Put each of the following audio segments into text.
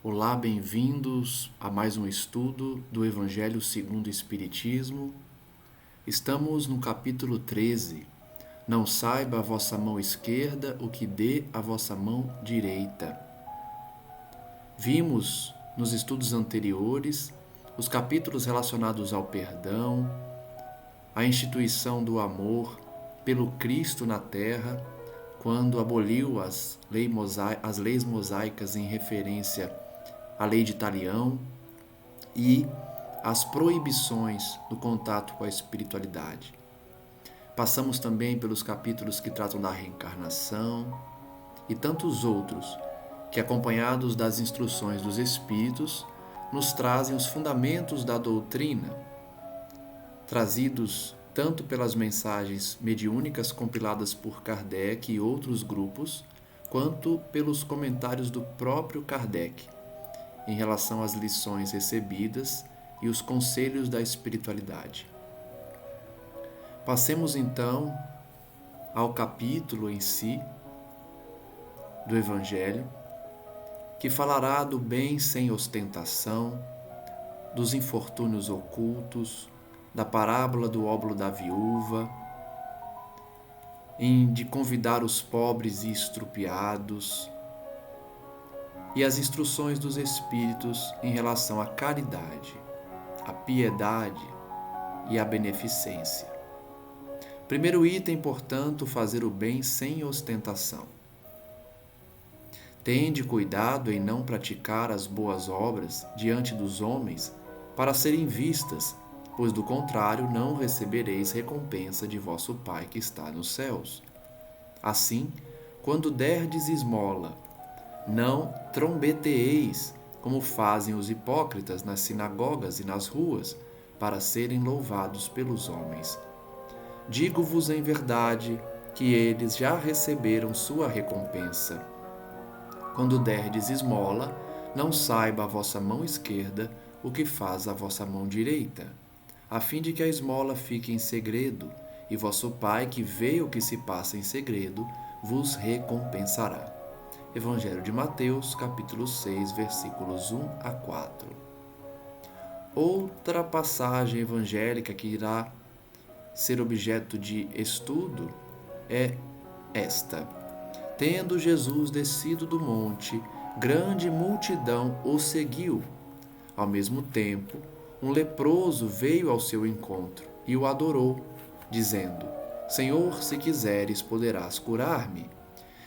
Olá, bem-vindos a mais um estudo do Evangelho segundo o Espiritismo. Estamos no capítulo 13. Não saiba a vossa mão esquerda o que dê a vossa mão direita. Vimos nos estudos anteriores os capítulos relacionados ao perdão, à instituição do amor pelo Cristo na terra, quando aboliu as leis mosaicas em referência a lei de Talião e as proibições do contato com a espiritualidade. Passamos também pelos capítulos que tratam da reencarnação e tantos outros que, acompanhados das instruções dos Espíritos, nos trazem os fundamentos da doutrina, trazidos tanto pelas mensagens mediúnicas compiladas por Kardec e outros grupos, quanto pelos comentários do próprio Kardec, em relação às lições recebidas e os conselhos da espiritualidade. Passemos então ao capítulo em si do Evangelho, que falará do bem sem ostentação, dos infortúnios ocultos, da parábola do óbolo da viúva, de convidar os pobres e estrupiados, e as instruções dos Espíritos em relação à caridade, à piedade e à beneficência. Primeiro item, portanto, fazer o bem sem ostentação. Tende cuidado em não praticar as boas obras diante dos homens para serem vistas, pois do contrário não recebereis recompensa de vosso Pai que está nos céus. Assim, quando derdes esmola, não trombeteeis, como fazem os hipócritas nas sinagogas e nas ruas, para serem louvados pelos homens. Digo-vos em verdade que eles já receberam sua recompensa. Quando derdes esmola, não saiba a vossa mão esquerda o que faz a vossa mão direita, a fim de que a esmola fique em segredo, e vosso Pai, que vê o que se passa em segredo, vos recompensará. Evangelho de Mateus, capítulo 6, versículos 1 a 4. Outra passagem evangélica que irá ser objeto de estudo é esta. Tendo Jesus descido do monte, grande multidão o seguiu. Ao mesmo tempo, um leproso veio ao seu encontro e o adorou, dizendo: Senhor, se quiseres, poderás curar-me.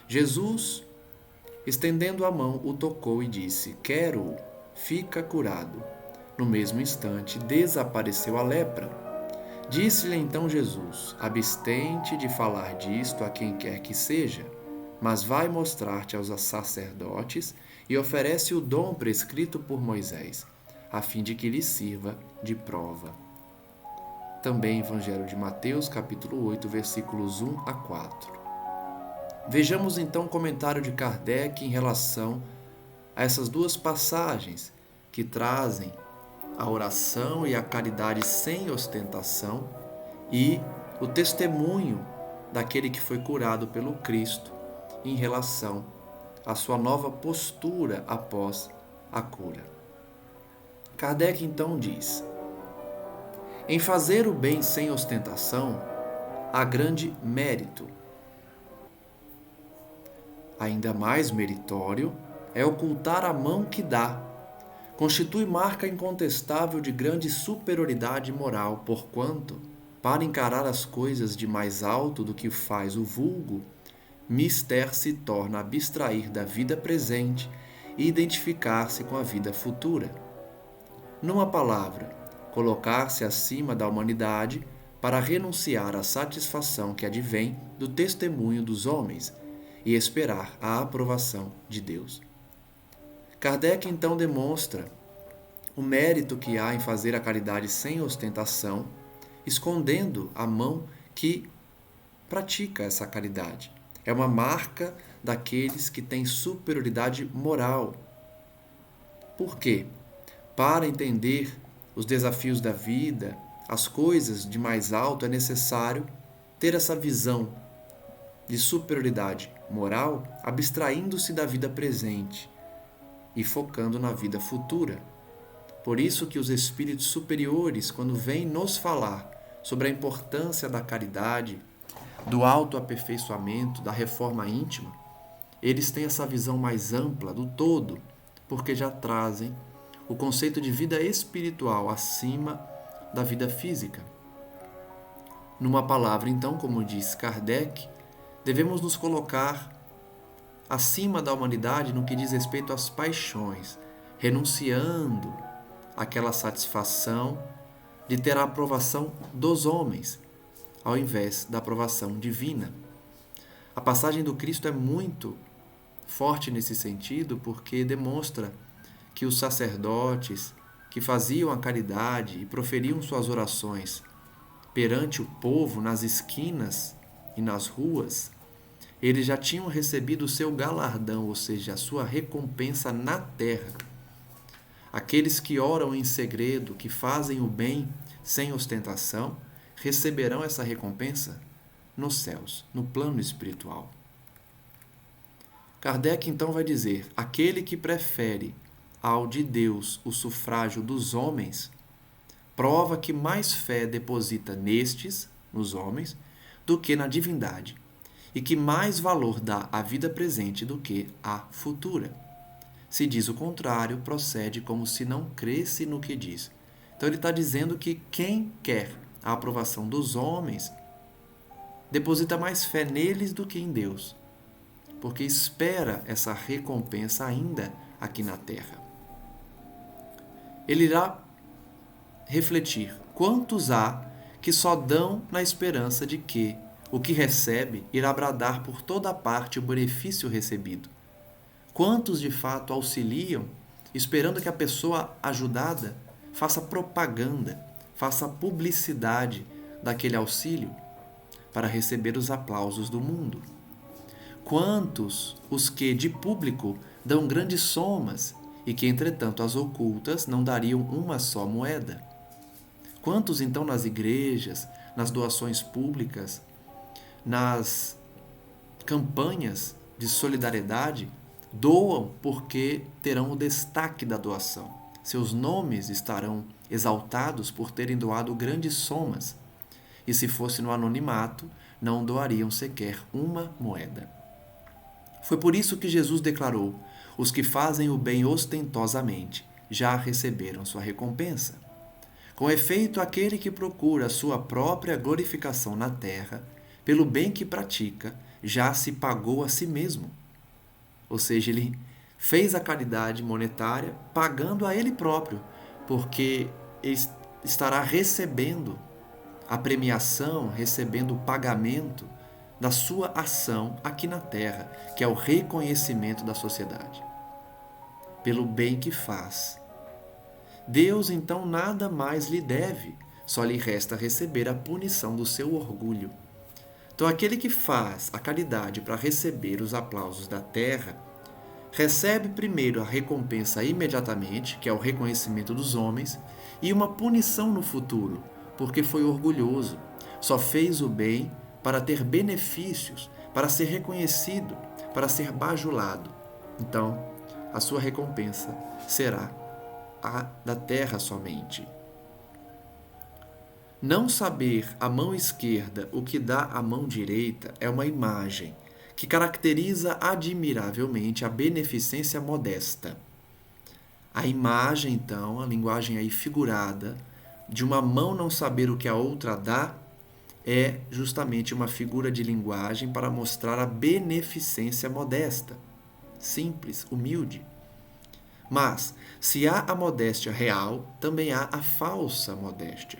Jesus, estendendo a mão, o tocou e disse: Quero, fica curado. No mesmo instante, desapareceu a lepra. Disse-lhe então Jesus: Abstente de falar disto a quem quer que seja, mas vai mostrar-te aos sacerdotes e oferece o dom prescrito por Moisés, a fim de que lhe sirva de prova. Também Evangelho de Mateus, capítulo 8, versículos 1 a 4. Vejamos então o comentário de Kardec em relação a essas duas passagens que trazem a oração e a caridade sem ostentação e o testemunho daquele que foi curado pelo Cristo em relação à sua nova postura após a cura. Kardec então diz: em fazer o bem sem ostentação há grande mérito. Ainda mais meritório é ocultar a mão que dá. Constitui marca incontestável de grande superioridade moral, porquanto, para encarar as coisas de mais alto do que faz o vulgo, mister se torna abstrair da vida presente e identificar-se com a vida futura. Numa palavra, colocar-se acima da humanidade para renunciar à satisfação que advém do testemunho dos homens e esperar a aprovação de Deus. Kardec então demonstra o mérito que há em fazer a caridade sem ostentação, escondendo a mão que pratica essa caridade. É uma marca daqueles que têm superioridade moral. Por quê? Para entender os desafios da vida, as coisas de mais alto, é necessário ter essa visão de superioridade moral, abstraindo-se da vida presente, e focando na vida futura. Por isso que os espíritos superiores, quando vêm nos falar sobre a importância da caridade, do autoaperfeiçoamento, da reforma íntima, eles têm essa visão mais ampla do todo, porque já trazem o conceito de vida espiritual acima da vida física. Numa palavra, então, como diz Kardec, devemos nos colocar acima da humanidade no que diz respeito às paixões, renunciando àquela satisfação de ter a aprovação dos homens, ao invés da aprovação divina. A passagem do Cristo é muito forte nesse sentido, porque demonstra que os sacerdotes que faziam a caridade e proferiam suas orações perante o povo nas esquinas e nas ruas, eles já tinham recebido o seu galardão, ou seja, a sua recompensa na terra. Aqueles que oram em segredo, que fazem o bem sem ostentação, receberão essa recompensa nos céus, no plano espiritual. Kardec então vai dizer: aquele que prefere ao de Deus o sufrágio dos homens, prova que mais fé deposita nestes, nos homens, do que na divindade, e que mais valor dá à vida presente do que à futura. Se diz o contrário, procede como se não cresce no que diz. Então ele está dizendo que quem quer a aprovação dos homens deposita mais fé neles do que em Deus, porque espera essa recompensa ainda aqui na terra. Ele irá refletir: quantos há que só dão na esperança de que o que recebe irá bradar por toda parte o benefício recebido? Quantos de fato auxiliam, esperando que a pessoa ajudada faça propaganda, faça publicidade daquele auxílio para receber os aplausos do mundo? Quantos os que de público dão grandes somas e que, entretanto, as ocultas não dariam uma só moeda? Quantos, então, nas igrejas, nas doações públicas, nas campanhas de solidariedade, doam porque terão o destaque da doação. Seus nomes estarão exaltados por terem doado grandes somas. E se fosse no anonimato, não doariam sequer uma moeda. Foi por isso que Jesus declarou: os que fazem o bem ostentosamente já receberam sua recompensa. Com efeito, aquele que procura a sua própria glorificação na terra, pelo bem que pratica, já se pagou a si mesmo. Ou seja, ele fez a caridade monetária pagando a ele próprio, porque ele estará recebendo a premiação, recebendo o pagamento da sua ação aqui na terra, que é o reconhecimento da sociedade, pelo bem que faz. Deus, então, nada mais lhe deve, só lhe resta receber a punição do seu orgulho. Então, aquele que faz a caridade para receber os aplausos da terra, recebe primeiro a recompensa imediatamente, que é o reconhecimento dos homens, e uma punição no futuro, porque foi orgulhoso, só fez o bem para ter benefícios, para ser reconhecido, para ser bajulado. Então, a sua recompensa será a da terra somente. Não saber a mão esquerda o que dá a mão direita é uma imagem que caracteriza admiravelmente a beneficência modesta. A imagem, então, a linguagem aí figurada, de uma mão não saber o que a outra dá, é justamente uma figura de linguagem para mostrar a beneficência modesta, simples, humilde. Mas, se há a modéstia real, também há a falsa modéstia.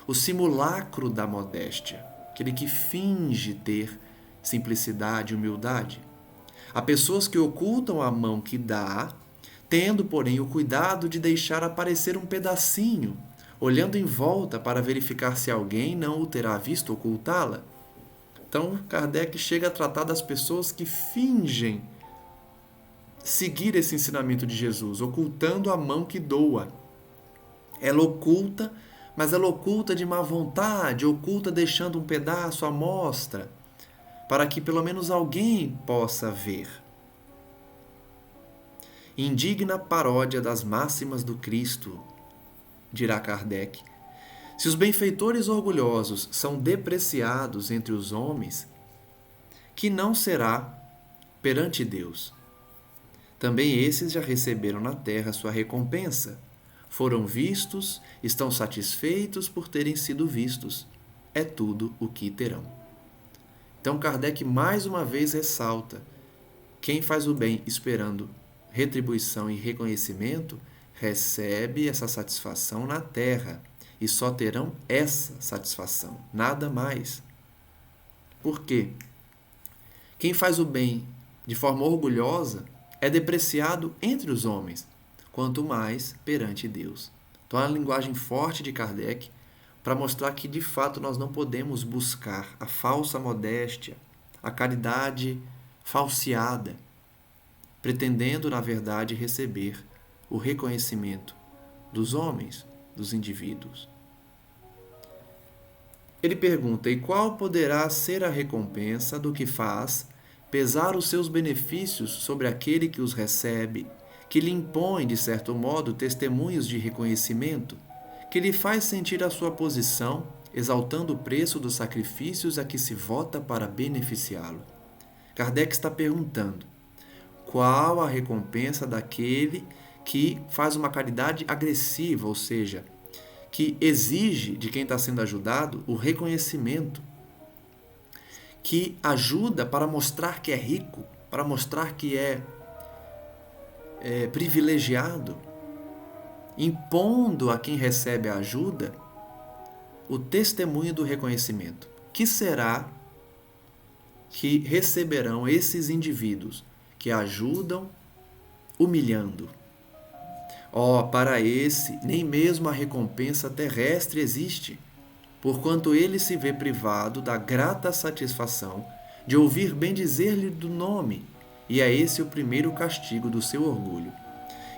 O simulacro da modéstia, aquele que finge ter simplicidade e humildade. Há pessoas que ocultam a mão que dá, tendo, porém, o cuidado de deixar aparecer um pedacinho, olhando em volta para verificar se alguém não o terá visto ocultá-la. Então, Kardec chega a tratar das pessoas que fingem seguir esse ensinamento de Jesus, ocultando a mão que doa. Ela oculta, mas ela oculta de má vontade, oculta deixando um pedaço à mostra, para que pelo menos alguém possa ver. indigna paródia das máximas do Cristo, dirá Kardec. Se os benfeitores orgulhosos são depreciados entre os homens, que não será perante Deus? Também esses já receberam na terra sua recompensa. Foram vistos, estão satisfeitos por terem sido vistos. É tudo o que terão. Então Kardec mais uma vez ressalta: quem faz o bem esperando retribuição e reconhecimento, recebe essa satisfação na terra. E só terão essa satisfação, nada mais. Por quê? Quem faz o bem de forma orgulhosa é depreciado entre os homens, quanto mais perante Deus. Então, é uma linguagem forte de Kardec para mostrar que, de fato, nós não podemos buscar a falsa modéstia, a caridade falseada, pretendendo, na verdade, receber o reconhecimento dos homens, dos indivíduos. Ele pergunta: e qual poderá ser a recompensa do que faz pesar os seus benefícios sobre aquele que os recebe, que lhe impõe, de certo modo, testemunhos de reconhecimento, que lhe faz sentir a sua posição, exaltando o preço dos sacrifícios a que se vota para beneficiá-lo? Kardec está perguntando: qual a recompensa daquele que faz uma caridade agressiva, ou seja, que exige de quem está sendo ajudado o reconhecimento, que ajuda para mostrar que é rico, para mostrar que é privilegiado, impondo a quem recebe a ajuda o testemunho do reconhecimento. Que será que receberão esses indivíduos que ajudam humilhando? Para esse, nem mesmo a recompensa terrestre existe, porquanto ele se vê privado da grata satisfação de ouvir bendizer-lhe do nome, e é esse o primeiro castigo do seu orgulho.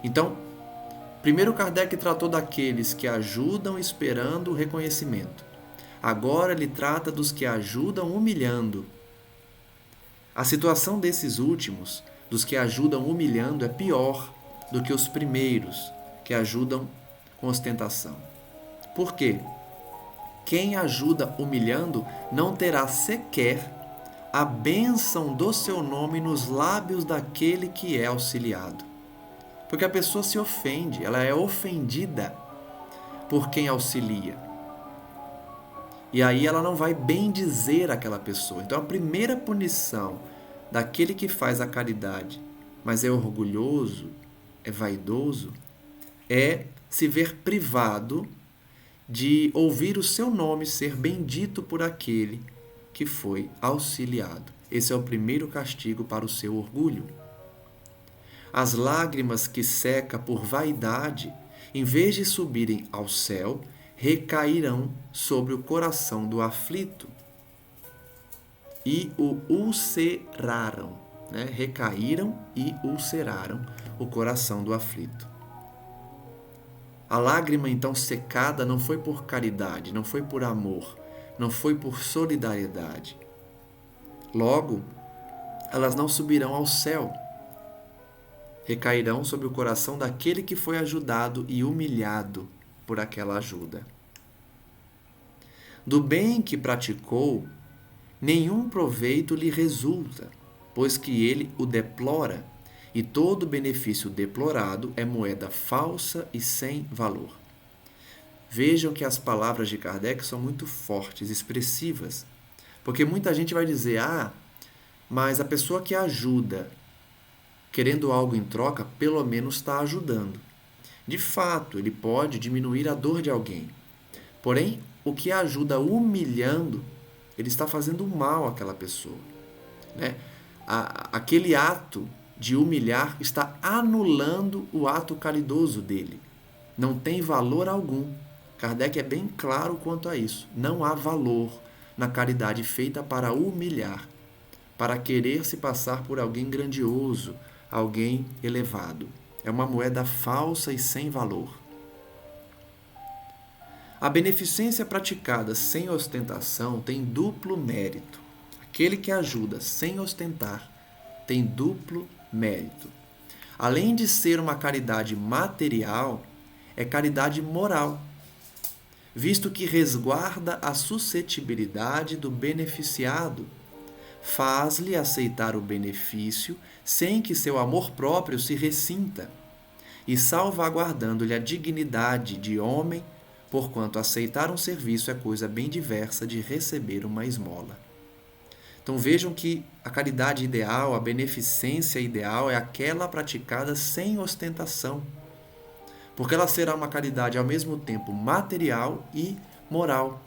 Então, primeiro Kardec tratou daqueles que ajudam esperando o reconhecimento. Agora ele trata dos que ajudam humilhando. A situação desses últimos, dos que ajudam humilhando, é pior do que os primeiros, que ajudam com ostentação. Por quê? Quem ajuda humilhando não terá sequer a bênção do seu nome nos lábios daquele que é auxiliado. Porque a pessoa se ofende, ela é ofendida por quem auxilia. E aí ela não vai bendizer aquela pessoa. Então a primeira punição daquele que faz a caridade, mas é orgulhoso, é vaidoso, é se ver privado de ouvir o seu nome ser bendito por aquele que foi auxiliado. Esse é o primeiro castigo para o seu orgulho. As lágrimas que seca por vaidade, em vez de subirem ao céu, recairão sobre o coração do aflito e o ulceraram, recaíram e ulceraram o coração do aflito. A lágrima, então, secada não foi por caridade, não foi por amor, não foi por solidariedade. Logo, elas não subirão ao céu. Recairão sobre o coração daquele que foi ajudado e humilhado por aquela ajuda. Do bem que praticou, nenhum proveito lhe resulta, pois que ele o deplora, e todo benefício deplorado é moeda falsa e sem valor. Vejam que as palavras de Kardec são muito fortes, expressivas, porque muita gente vai dizer: mas a pessoa que ajuda, querendo algo em troca, pelo menos está ajudando. De fato, ele pode diminuir a dor de alguém. Porém, o que ajuda humilhando, ele está fazendo mal àquela pessoa. Aquele ato de humilhar está anulando o ato caridoso dele. Não tem valor algum. Kardec é bem claro quanto a isso. Não há valor na caridade feita para humilhar, para querer se passar por alguém grandioso, alguém elevado. É uma moeda falsa e sem valor. A beneficência praticada sem ostentação tem duplo mérito. Aquele que ajuda sem ostentar tem duplo mérito. além de ser uma caridade material, é caridade moral, visto que resguarda a suscetibilidade do beneficiado, faz-lhe aceitar o benefício sem que seu amor próprio se ressinta, e salvaguardando-lhe a dignidade de homem, porquanto aceitar um serviço é coisa bem diversa de receber uma esmola. Então vejam que a caridade ideal, a beneficência ideal é aquela praticada sem ostentação, porque ela será uma caridade ao mesmo tempo material e moral.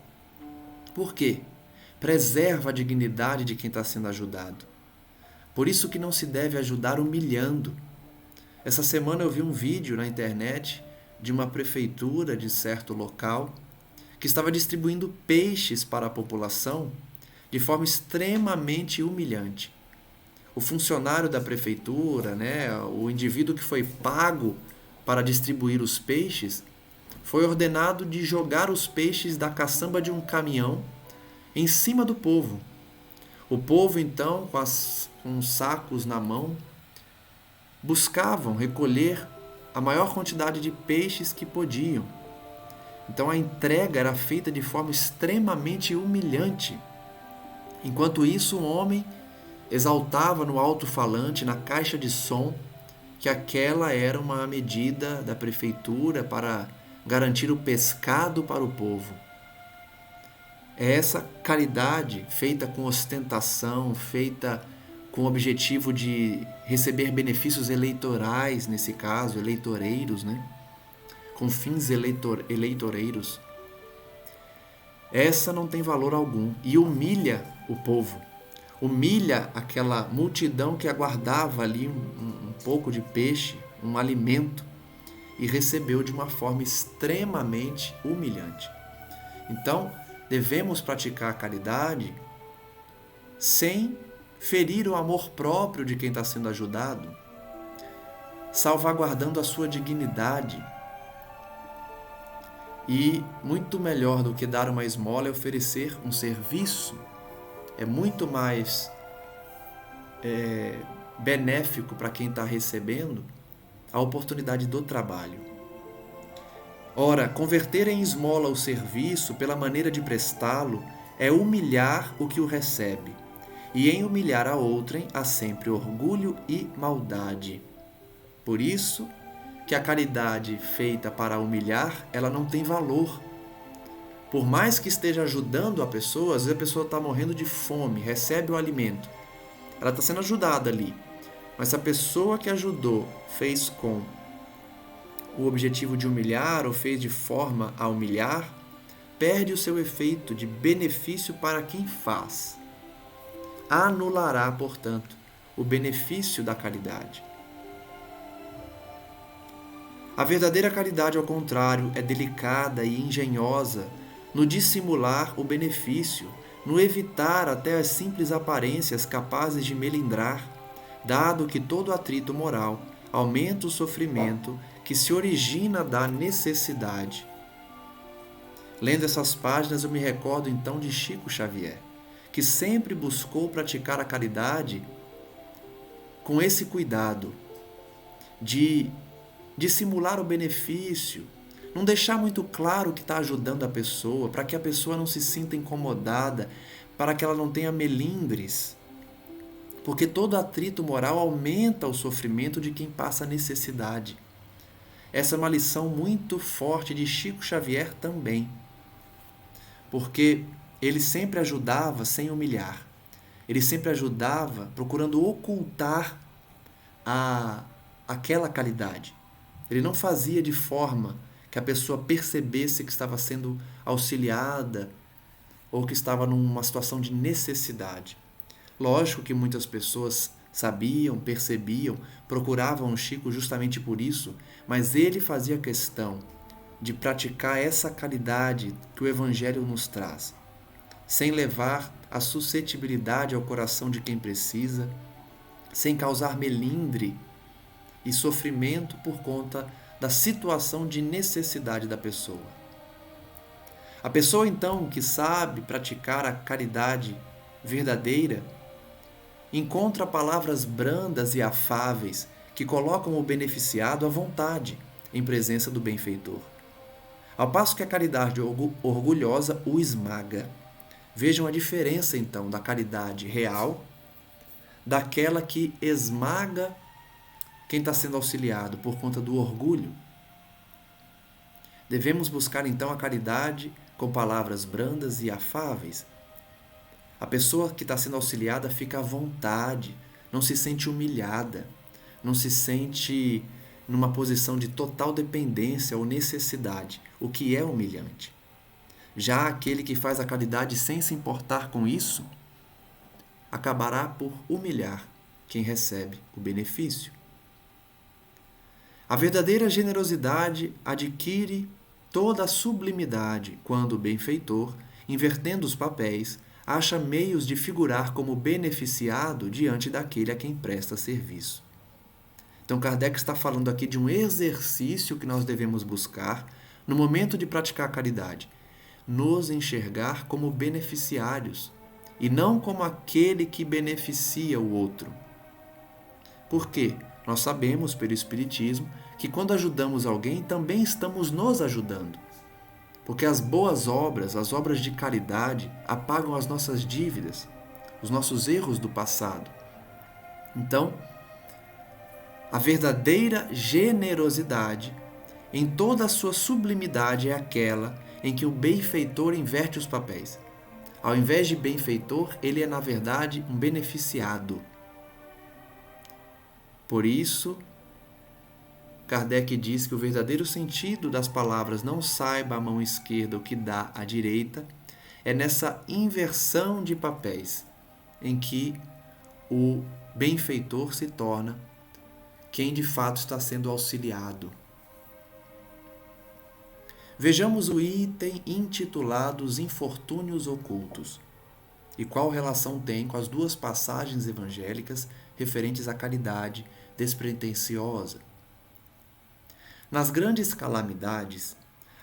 Por quê? Preserva a dignidade de quem está sendo ajudado. Por isso que não se deve ajudar humilhando. Essa semana eu vi um vídeo na internet de uma prefeitura de certo local que estava distribuindo peixes para a população de forma extremamente humilhante. O funcionário da prefeitura, o indivíduo que foi pago para distribuir os peixes, foi ordenado de jogar os peixes da caçamba de um caminhão em cima do povo. O povo, então, com os sacos na mão, buscavam recolher a maior quantidade de peixes que podiam. Então a entrega era feita de forma extremamente humilhante. Enquanto isso, um homem exaltava no alto-falante, na caixa de som, que aquela era uma medida da prefeitura para garantir o pescado para o povo. É essa caridade feita com ostentação, feita com o objetivo de receber benefícios eleitorais, nesse caso, eleitoreiros, com fins eleitoreiros. Essa não tem valor algum e humilha o povo, humilha aquela multidão que aguardava ali um pouco de peixe, um alimento, e recebeu de uma forma extremamente humilhante. Então, devemos praticar a caridade sem ferir o amor próprio de quem está sendo ajudado, salvaguardando a sua dignidade. E muito melhor do que dar uma esmola é oferecer um serviço. É muito mais benéfico para quem está recebendo a oportunidade do trabalho. Ora, converter em esmola o serviço pela maneira de prestá-lo é humilhar o que o recebe. E em humilhar a outrem há sempre orgulho e maldade. Por isso que a caridade feita para humilhar, ela não tem valor. Por mais que esteja ajudando a pessoa, às vezes a pessoa está morrendo de fome, recebe o alimento. Ela está sendo ajudada ali. Mas se a pessoa que ajudou fez com o objetivo de humilhar ou fez de forma a humilhar, perde o seu efeito de benefício para quem faz. Anulará, portanto, o benefício da caridade. A verdadeira caridade, ao contrário, é delicada e engenhosa no dissimular o benefício, no evitar até as simples aparências capazes de melindrar, dado que todo atrito moral aumenta o sofrimento que se origina da necessidade. Lendo essas páginas, eu me recordo então de Chico Xavier, que sempre buscou praticar a caridade com esse cuidado de dissimular o benefício, não deixar muito claro que está ajudando a pessoa, para que a pessoa não se sinta incomodada, para que ela não tenha melindres. Porque todo atrito moral aumenta o sofrimento de quem passa necessidade. Essa é uma lição muito forte de Chico Xavier também. Porque ele sempre ajudava sem humilhar. Ele sempre ajudava procurando ocultar aquela caridade. Ele não fazia de forma que a pessoa percebesse que estava sendo auxiliada ou que estava numa situação de necessidade. Lógico que muitas pessoas sabiam, percebiam, procuravam o Chico justamente por isso, mas ele fazia questão de praticar essa caridade que o Evangelho nos traz, sem levar a suscetibilidade ao coração de quem precisa, sem causar melindre e sofrimento por conta da situação de necessidade da pessoa. A pessoa, então, que sabe praticar a caridade verdadeira, encontra palavras brandas e afáveis que colocam o beneficiado à vontade em presença do benfeitor, ao passo que a caridade orgulhosa o esmaga. Vejam a diferença, então, da caridade real daquela que esmaga quem está sendo auxiliado por conta do orgulho. Devemos buscar, então, a caridade com palavras brandas e afáveis. A pessoa que está sendo auxiliada fica à vontade, não se sente humilhada, não se sente numa posição de total dependência ou necessidade, o que é humilhante. Já aquele que faz a caridade sem se importar com isso, acabará por humilhar quem recebe o benefício. A verdadeira generosidade adquire toda a sublimidade quando o benfeitor, invertendo os papéis, acha meios de figurar como beneficiado diante daquele a quem presta serviço. Então, Kardec está falando aqui de um exercício que nós devemos buscar no momento de praticar a caridade, nos enxergar como beneficiários e não como aquele que beneficia o outro. Por quê? Nós sabemos pelo Espiritismo que quando ajudamos alguém também estamos nos ajudando. Porque as boas obras, as obras de caridade, apagam as nossas dívidas, os nossos erros do passado. Então, a verdadeira generosidade, em toda a sua sublimidade, é aquela em que o benfeitor inverte os papéis. Ao invés de benfeitor, ele é, na verdade, um beneficiado. Por isso, Kardec diz que o verdadeiro sentido das palavras "não saiba a mão esquerda o que dá a direita" é nessa inversão de papéis, em que o benfeitor se torna quem de fato está sendo auxiliado. Vejamos o item intitulado Os Infortúnios Ocultos e qual relação tem com as duas passagens evangélicas referentes à caridade despretensiosa. Nas grandes calamidades,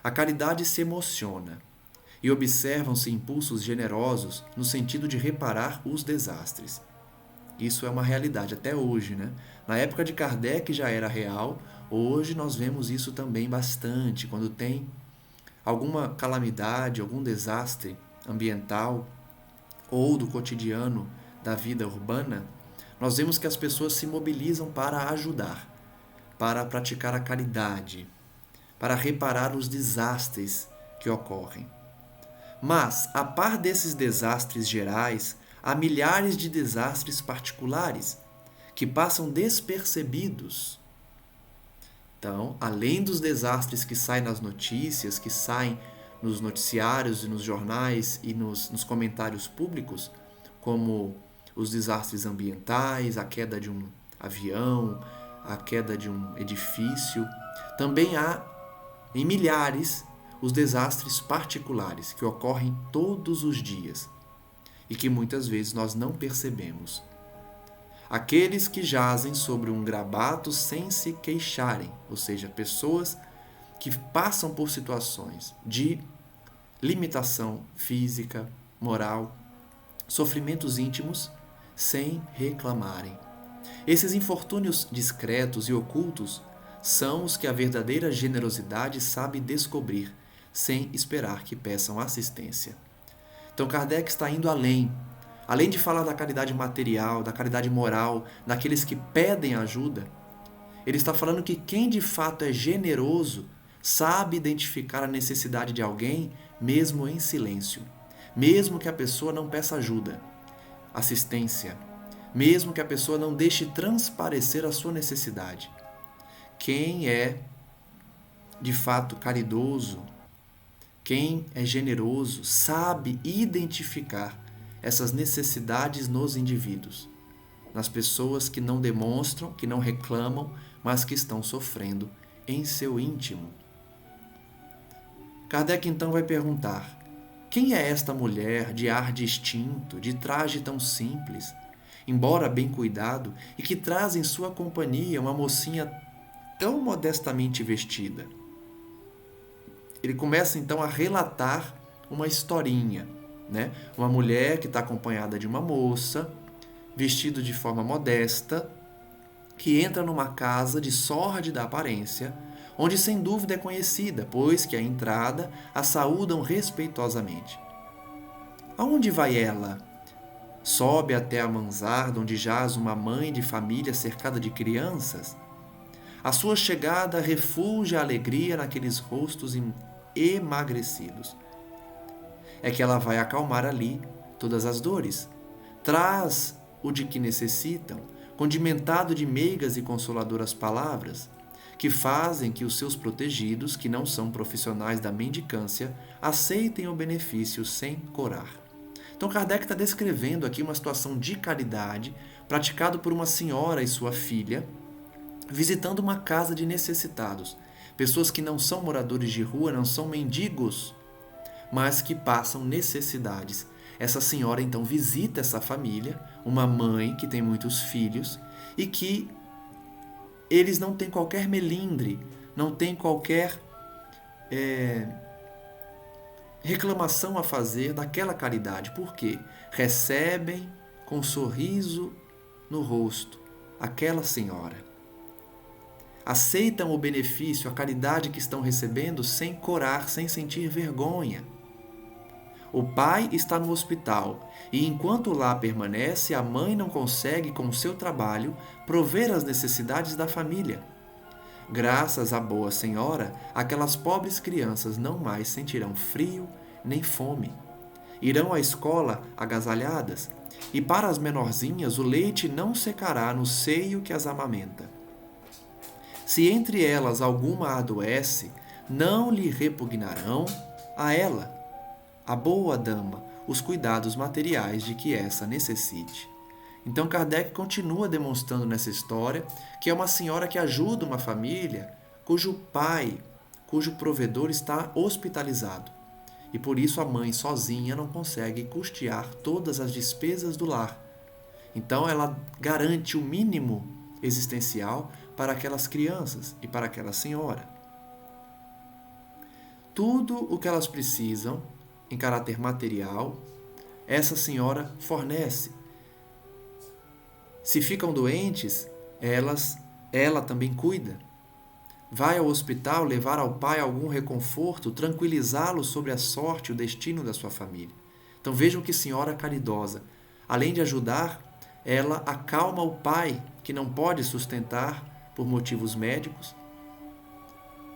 a caridade se emociona e observam-se impulsos generosos no sentido de reparar os desastres. Isso é uma realidade até hoje, né? Na época de Kardec já era real, hoje nós vemos isso também bastante, quando tem alguma calamidade, algum desastre ambiental ou do cotidiano da vida urbana, nós vemos que as pessoas se mobilizam para ajudar, para praticar a caridade, para reparar os desastres que ocorrem. Mas, a par desses desastres gerais, há milhares de desastres particulares que passam despercebidos. Então, além dos desastres que saem nas notícias, que saem nos noticiários e nos jornais e nos comentários públicos, como os desastres ambientais, a queda de um avião, a queda de um edifício, também há, em milhares, os desastres particulares que ocorrem todos os dias e que muitas vezes nós não percebemos. Aqueles que jazem sobre um grabato sem se queixarem, ou seja, pessoas que passam por situações de limitação física, moral, sofrimentos íntimos, sem reclamarem. Esses infortúnios discretos e ocultos são os que a verdadeira generosidade sabe descobrir, sem esperar que peçam assistência. Então Kardec está indo além de falar da caridade material, da caridade moral, daqueles que pedem ajuda. Ele está falando que quem de fato é generoso sabe identificar a necessidade de alguém mesmo em silêncio, mesmo que a pessoa não peça ajuda, assistência, mesmo que a pessoa não deixe transparecer a sua necessidade. Quem é de fato caridoso, quem é generoso, sabe identificar essas necessidades nos indivíduos, nas pessoas que não demonstram, que não reclamam, mas que estão sofrendo em seu íntimo. Kardec então vai perguntar: quem é esta mulher de ar distinto, de traje tão simples, embora bem cuidado, e que traz em sua companhia uma mocinha tão modestamente vestida? Ele começa então a relatar uma historinha, né? Uma mulher que está acompanhada de uma moça, vestido de forma modesta, que entra numa casa de sórdida aparência, onde sem dúvida é conhecida, pois que à entrada a saúdam respeitosamente. Aonde vai ela? Sobe até a mansarda onde jaz uma mãe de família cercada de crianças? A sua chegada refugia a alegria naqueles rostos emagrecidos. É que ela vai acalmar ali todas as dores. Traz o de que necessitam, condimentado de meigas e consoladoras palavras, que fazem que os seus protegidos, que não são profissionais da mendicância, aceitem o benefício sem corar. Então Kardec está descrevendo aqui uma situação de caridade praticado por uma senhora e sua filha, visitando uma casa de necessitados, pessoas que não são moradores de rua, não são mendigos, mas que passam necessidades. Essa senhora então visita essa família, uma mãe que tem muitos filhos e que eles não têm qualquer melindre, não têm qualquer reclamação a fazer daquela caridade. Por quê? Recebem com um sorriso no rosto aquela senhora. Aceitam o benefício, a caridade que estão recebendo sem corar, sem sentir vergonha. O pai está no hospital e, enquanto lá permanece, a mãe não consegue, com o seu trabalho, prover as necessidades da família. Graças à boa senhora, aquelas pobres crianças não mais sentirão frio nem fome. Irão à escola agasalhadas e, para as menorzinhas, o leite não secará no seio que as amamenta. Se entre elas alguma adoece, não lhe repugnarão a ela, a boa dama, os cuidados materiais de que essa necessite. Então Kardec continua demonstrando nessa história que é uma senhora que ajuda uma família cujo pai, cujo provedor está hospitalizado. E por isso a mãe sozinha não consegue custear todas as despesas do lar. Então ela garante o mínimo existencial para aquelas crianças e para aquela senhora. Tudo o que elas precisam, em caráter material, essa senhora fornece. Se ficam doentes, ela também cuida. Vai ao hospital levar ao pai algum reconforto, tranquilizá-lo sobre a sorte e o destino da sua família. Então vejam que senhora caridosa. Além de ajudar, ela acalma o pai, que não pode sustentar por motivos médicos,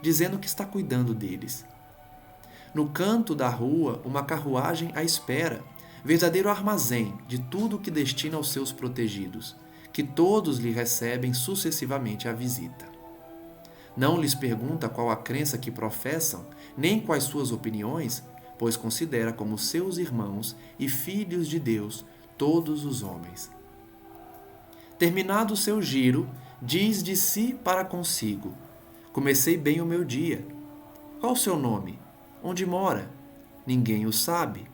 dizendo que está cuidando deles. No canto da rua, uma carruagem à espera, verdadeiro armazém de tudo o que destina aos seus protegidos, que todos lhe recebem sucessivamente a visita. Não lhes pergunta qual a crença que professam, nem quais suas opiniões, pois considera como seus irmãos e filhos de Deus todos os homens. Terminado o seu giro, diz de si para consigo: comecei bem o meu dia. Qual o seu nome? Onde mora? Ninguém o sabe.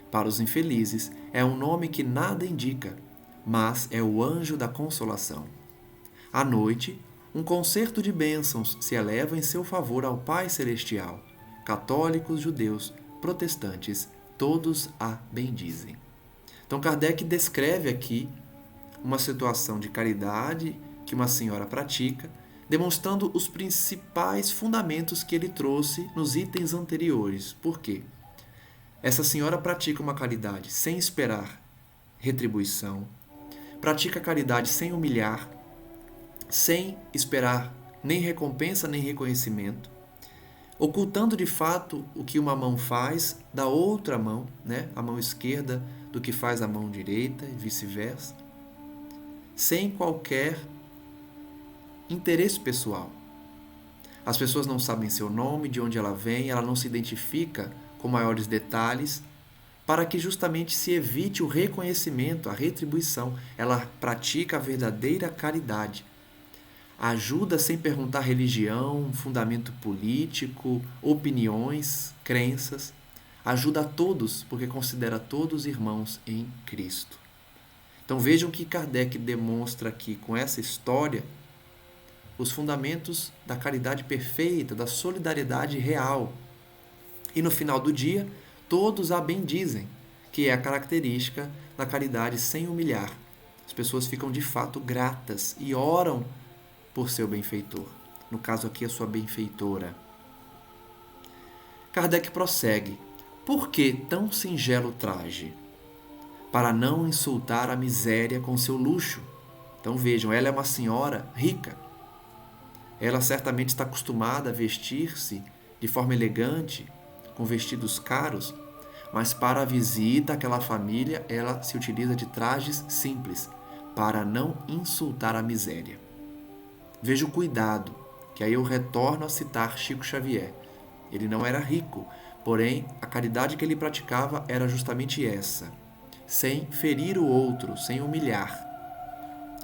Para os infelizes, é um nome que nada indica, mas é o anjo da consolação. À noite, um concerto de bênçãos se eleva em seu favor ao Pai Celestial. Católicos, judeus, protestantes, todos a bendizem. Então Kardec descreve aqui uma situação de caridade que uma senhora pratica, demonstrando os principais fundamentos que ele trouxe nos itens anteriores. Por quê? Essa senhora pratica uma caridade sem esperar retribuição, pratica a caridade sem humilhar, sem esperar nem recompensa nem reconhecimento, ocultando de fato o que uma mão faz da outra mão, a mão esquerda do que faz a mão direita e vice-versa, sem qualquer interesse pessoal. As pessoas não sabem seu nome, de onde ela vem, ela não se identifica com maiores detalhes, para que justamente se evite o reconhecimento, a retribuição. Ela pratica a verdadeira caridade. Ajuda sem perguntar religião, fundamento político, opiniões, crenças. Ajuda a todos, porque considera todos irmãos em Cristo. Então vejam que Kardec demonstra aqui com essa história os fundamentos da caridade perfeita, da solidariedade real. E no final do dia, todos a bendizem, que é a característica da caridade sem humilhar. As pessoas ficam de fato gratas e oram por seu benfeitor. No caso aqui, a sua benfeitora. Kardec prossegue. Por que tão singelo traje? Para não insultar a miséria com seu luxo. Então vejam, ela é uma senhora rica. Ela certamente está acostumada a vestir-se de forma elegante, com vestidos caros, mas para a visita àquela família, ela se utiliza de trajes simples, para não insultar a miséria. Veja o cuidado, que aí eu retorno a citar Chico Xavier. Ele não era rico, porém a caridade que ele praticava era justamente essa, sem ferir o outro, sem humilhar.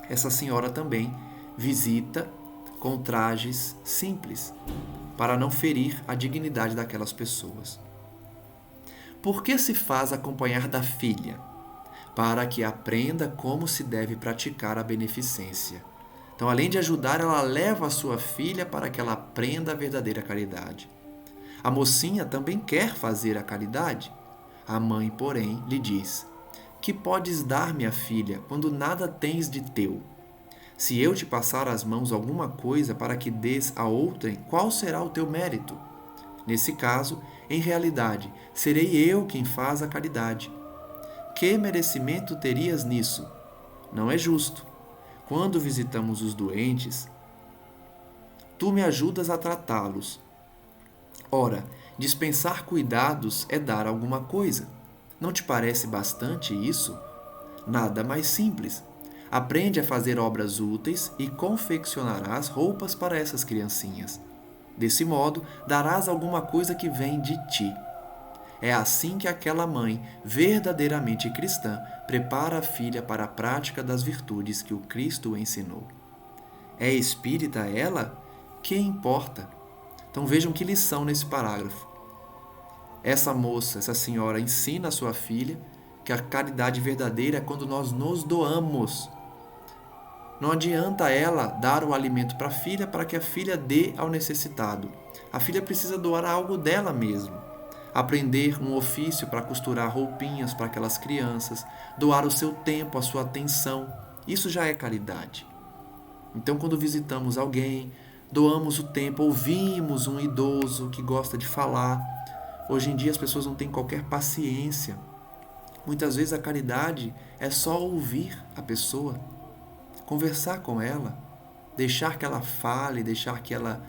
Essa senhora também visita com trajes simples, para não ferir a dignidade daquelas pessoas. Por que se faz acompanhar da filha? Para que aprenda como se deve praticar a beneficência. Então, além de ajudar, ela leva a sua filha para que ela aprenda a verdadeira caridade. A mocinha também quer fazer a caridade. A mãe, porém, lhe diz: que podes dar, minha filha, quando nada tens de teu? Se eu te passar às mãos alguma coisa para que dês a outrem, qual será o teu mérito? Nesse caso, em realidade, serei eu quem faz a caridade. Que merecimento terias nisso? Não é justo. Quando visitamos os doentes, tu me ajudas a tratá-los. Ora, dispensar cuidados é dar alguma coisa. Não te parece bastante isso? Nada mais simples. Aprende a fazer obras úteis e confeccionarás roupas para essas criancinhas. Desse modo, darás alguma coisa que vem de ti. É assim que aquela mãe, verdadeiramente cristã, prepara a filha para a prática das virtudes que o Cristo ensinou. É espírita ela? Que importa? Então vejam que lição nesse parágrafo. Essa moça, essa senhora, ensina a sua filha que a caridade verdadeira é quando nós nos doamos. Não adianta ela dar o alimento para a filha para que a filha dê ao necessitado. A filha precisa doar algo dela mesma. Aprender um ofício para costurar roupinhas para aquelas crianças, doar o seu tempo, a sua atenção. Isso já é caridade. Então, quando visitamos alguém, doamos o tempo, ouvimos um idoso que gosta de falar. Hoje em dia as pessoas não têm qualquer paciência. Muitas vezes a caridade é só ouvir a pessoa, conversar com ela, deixar que ela fale, deixar que ela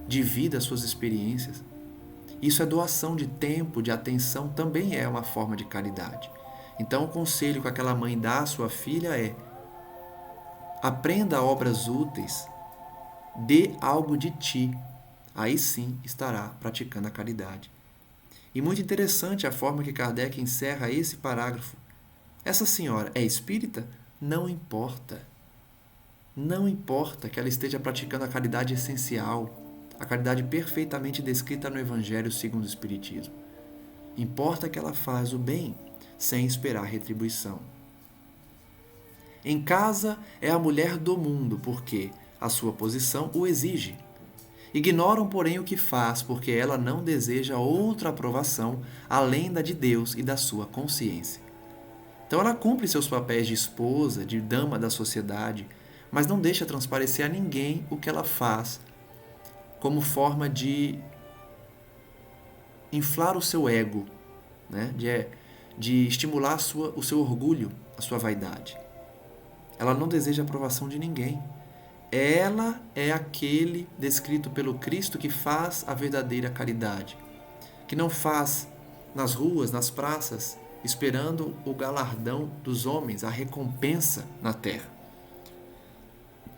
divida as suas experiências. Isso é doação de tempo, de atenção, também é uma forma de caridade. Então o conselho que aquela mãe dá à sua filha é: aprenda obras úteis, dê algo de ti, aí sim estará praticando a caridade. E muito interessante a forma que Kardec encerra esse parágrafo. Essa senhora é espírita? Não importa. Não importa que ela esteja praticando a caridade essencial, a caridade perfeitamente descrita no Evangelho segundo o Espiritismo. Importa que ela faz o bem sem esperar retribuição. Em casa é a mulher do mundo, porque a sua posição o exige. Ignoram, porém, o que faz, porque ela não deseja outra aprovação além da de Deus e da sua consciência. Então ela cumpre seus papéis de esposa, de dama da sociedade, mas não deixa transparecer a ninguém o que ela faz, como forma de inflar o seu ego, né? de estimular o seu orgulho, a sua vaidade. Ela não deseja a aprovação de ninguém. Ela é aquele descrito pelo Cristo que faz a verdadeira caridade, que não faz nas ruas, nas praças, esperando o galardão dos homens, a recompensa na terra.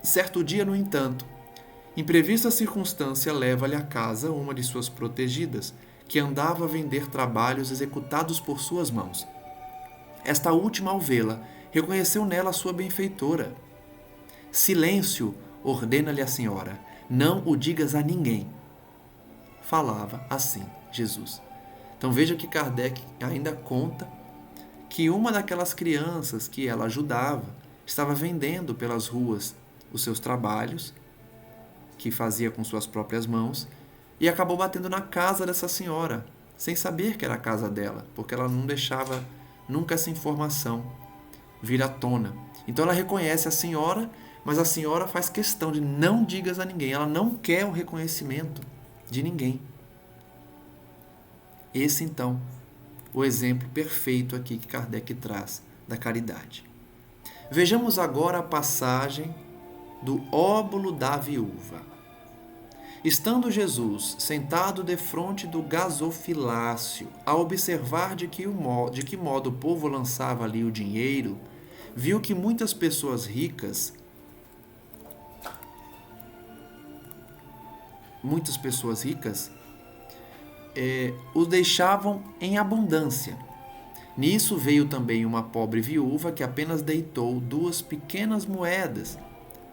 Certo dia, no entanto, imprevista circunstância leva-lhe à casa uma de suas protegidas, que andava a vender trabalhos executados por suas mãos. Esta última, ao vê-la, reconheceu nela a sua benfeitora. Silêncio, ordena-lhe a senhora, não o digas a ninguém. Falava assim Jesus. Então veja que Kardec ainda conta que uma daquelas crianças que ela ajudava estava vendendo pelas ruas os seus trabalhos, que fazia com suas próprias mãos, e acabou batendo na casa dessa senhora, sem saber que era a casa dela, porque ela não deixava nunca essa informação. vir à tona. Então ela reconhece a senhora, mas a senhora faz questão de não digas a ninguém. Ela não quer o reconhecimento de ninguém. Esse, então, o exemplo perfeito aqui que Kardec traz da caridade. Vejamos agora a passagem do óbolo da viúva. Estando Jesus sentado defronte do gasofilácio, a observar de que modo o povo lançava ali o dinheiro, viu que muitas pessoas ricas o deixavam em abundância. Nisso veio também uma pobre viúva que apenas deitou 2 pequenas moedas,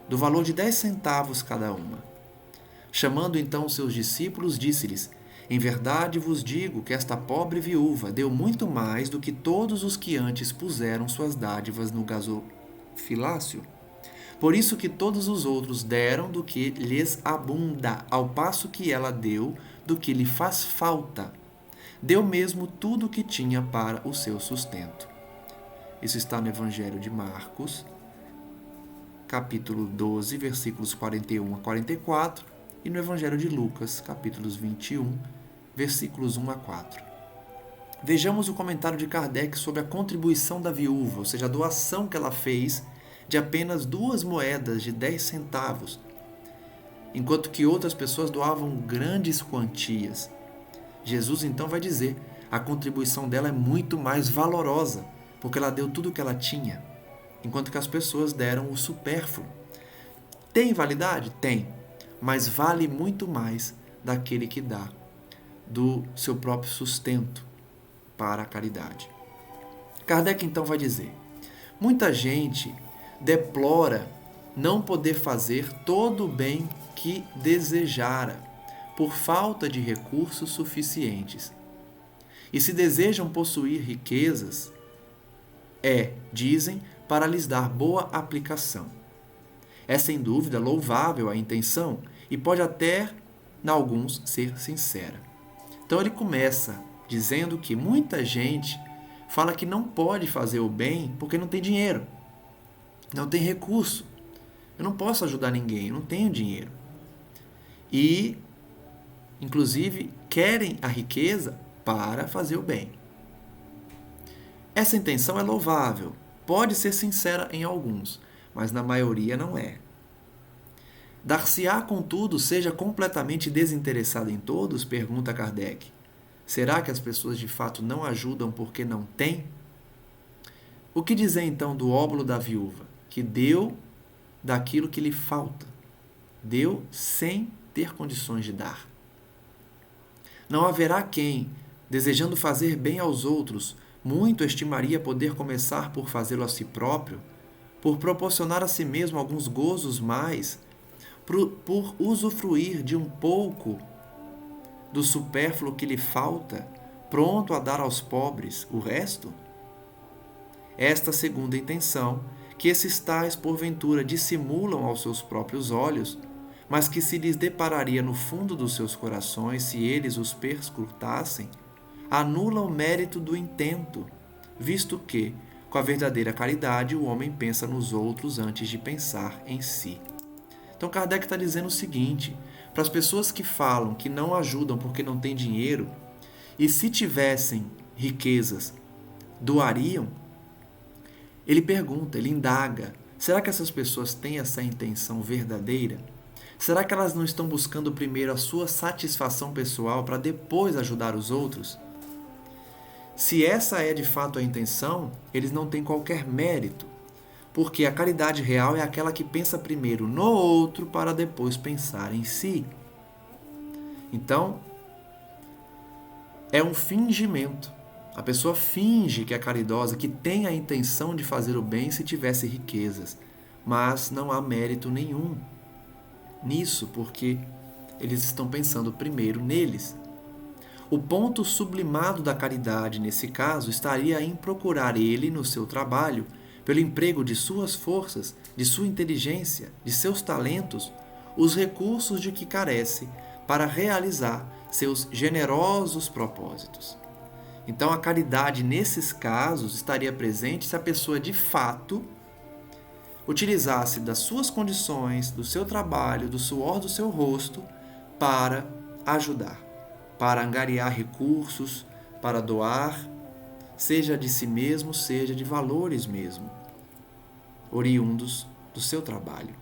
do valor de 10 centavos cada uma. Chamando então seus discípulos, disse-lhes: em verdade vos digo que esta pobre viúva deu muito mais do que todos os que antes puseram suas dádivas no gasofilácio. Por isso que todos os outros deram do que lhes abunda, ao passo que ela deu do que lhe faz falta. Deu mesmo tudo o que tinha para o seu sustento. Isso está no Evangelho de Marcos, capítulo 12, versículos 41 a 44, e no Evangelho de Lucas, capítulos 21, versículos 1 a 4. Vejamos o comentário de Kardec sobre a contribuição da viúva, ou seja, a doação que ela fez de apenas 2 moedas de 10 centavos, enquanto que outras pessoas doavam grandes quantias. Jesus então vai dizer, a contribuição dela é muito mais valorosa, porque ela deu tudo o que ela tinha, enquanto que as pessoas deram o supérfluo. Tem validade? Tem, mas vale muito mais daquele que dá do seu próprio sustento para a caridade. Kardec então vai dizer, muita gente deplora não poder fazer todo o bem que desejara, por falta de recursos suficientes. E se desejam possuir riquezas, dizem, para lhes dar boa aplicação. É sem dúvida louvável a intenção e pode até, em alguns, ser sincera. Então ele começa dizendo que muita gente fala que não pode fazer o bem porque não tem dinheiro, não tem recurso. Eu não posso ajudar ninguém, eu não tenho dinheiro. E, inclusive, querem a riqueza para fazer o bem. Essa intenção é louvável, pode ser sincera em alguns, mas na maioria não é. Dar-se-á, contudo, seja completamente desinteressado em todos? Pergunta Kardec. Será que as pessoas de fato não ajudam porque não têm? O que dizer então do óbolo da viúva, que deu daquilo que lhe falta? Deu sem ter condições de dar. Não haverá quem, desejando fazer bem aos outros, muito estimaria poder começar por fazê-lo a si próprio, por proporcionar a si mesmo alguns gozos mais, por usufruir de um pouco do supérfluo que lhe falta, pronto a dar aos pobres o resto? Esta segunda intenção, que esses tais porventura dissimulam aos seus próprios olhos, mas que se lhes depararia no fundo dos seus corações se eles os perscrutassem, anula o mérito do intento, visto que, com a verdadeira caridade, o homem pensa nos outros antes de pensar em si. Então Kardec está dizendo o seguinte, para as pessoas que falam que não ajudam porque não têm dinheiro, e se tivessem riquezas, doariam, ele pergunta, ele indaga, será que essas pessoas têm essa intenção verdadeira? Será que elas não estão buscando primeiro a sua satisfação pessoal para depois ajudar os outros? Se essa é de fato a intenção, eles não têm qualquer mérito, porque a caridade real é aquela que pensa primeiro no outro para depois pensar em si. Então, é um fingimento. A pessoa finge que é caridosa, que tem a intenção de fazer o bem se tivesse riquezas, mas não há mérito nenhum nisso, porque eles estão pensando primeiro neles. O ponto sublimado da caridade, nesse caso, estaria em procurar ele, no seu trabalho, pelo emprego de suas forças, de sua inteligência, de seus talentos, os recursos de que carece para realizar seus generosos propósitos. Então, a caridade, nesses casos, estaria presente se a pessoa, de fato, utilizasse das suas condições, do seu trabalho, do suor do seu rosto, para ajudar, para angariar recursos, para doar, seja de si mesmo, seja de valores mesmo, oriundos do seu trabalho.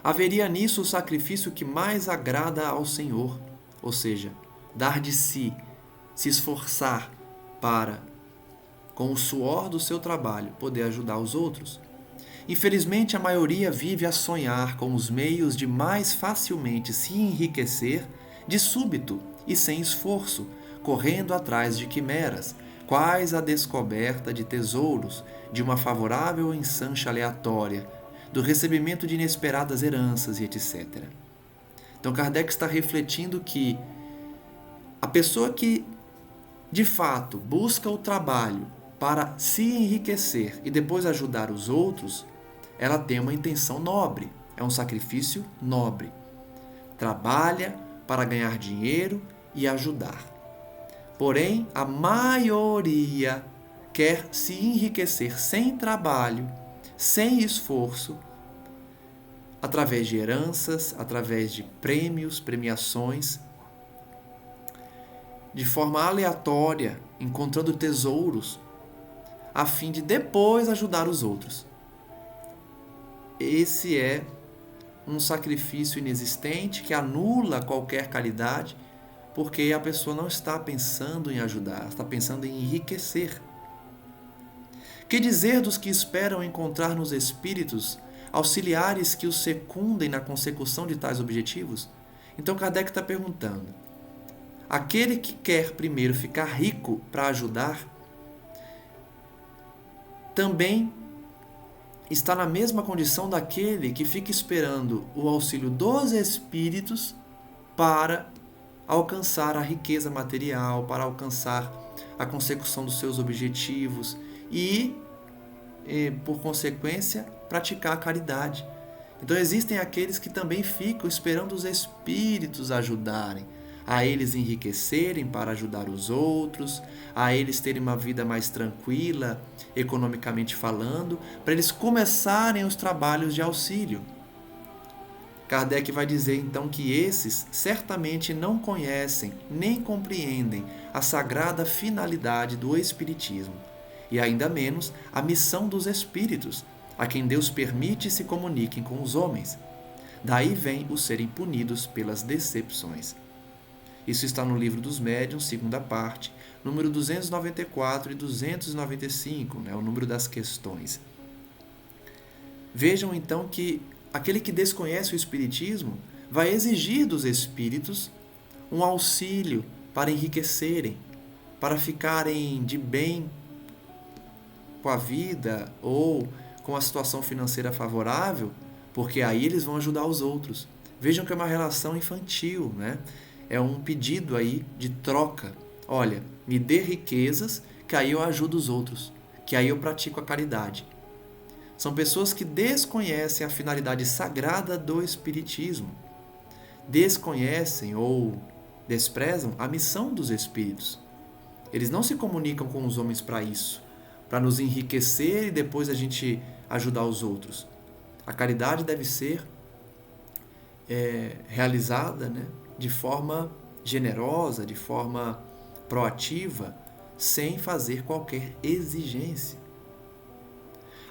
Haveria nisso o sacrifício que mais agrada ao Senhor, ou seja, dar de si, se esforçar para, com o suor do seu trabalho, poder ajudar os outros. Infelizmente, a maioria vive a sonhar com os meios de mais facilmente se enriquecer de súbito e sem esforço, correndo atrás de quimeras, quais a descoberta de tesouros, de uma favorável ensanche aleatória, do recebimento de inesperadas heranças e etc. Então, Kardec está refletindo que a pessoa que, de fato, busca o trabalho para se enriquecer e depois ajudar os outros, ela tem uma intenção nobre, é um sacrifício nobre. Trabalha para ganhar dinheiro e ajudar. Porém, a maioria quer se enriquecer sem trabalho, sem esforço, através de heranças, através de prêmios, premiações, de forma aleatória, encontrando tesouros, a fim de depois ajudar os outros. Esse é um sacrifício inexistente que anula qualquer caridade, porque a pessoa não está pensando em ajudar, está pensando em enriquecer. Que dizer dos que esperam encontrar nos espíritos auxiliares que os secundem na consecução de tais objetivos? Então Kardec está perguntando: aquele que quer primeiro ficar rico para ajudar, também está na mesma condição daquele que fica esperando o auxílio dos espíritos para alcançar a riqueza material, para alcançar a consecução dos seus objetivos e, por consequência, praticar a caridade. Então existem aqueles que também ficam esperando os espíritos ajudarem, a eles enriquecerem para ajudar os outros, a eles terem uma vida mais tranquila, economicamente falando, para eles começarem os trabalhos de auxílio. Kardec vai dizer então que esses certamente não conhecem nem compreendem a sagrada finalidade do Espiritismo, e ainda menos a missão dos espíritos, a quem Deus permite se comuniquem com os homens. Daí vem o serem punidos pelas decepções. Isso está no Livro dos Médiuns, segunda parte, número 294 e 295, o número das questões. Vejam então que aquele que desconhece o Espiritismo vai exigir dos espíritos um auxílio para enriquecerem, para ficarem de bem com a vida ou com a situação financeira favorável, porque aí eles vão ajudar os outros. Vejam que é uma relação infantil, né? É um pedido aí de troca. Olha, me dê riquezas, que aí eu ajudo os outros, que aí eu pratico a caridade. São pessoas que desconhecem a finalidade sagrada do Espiritismo. Desconhecem ou desprezam a missão dos espíritos. Eles não se comunicam com os homens para isso, para nos enriquecer e depois a gente ajudar os outros. A caridade deve ser realizada, de forma generosa, de forma proativa, sem fazer qualquer exigência.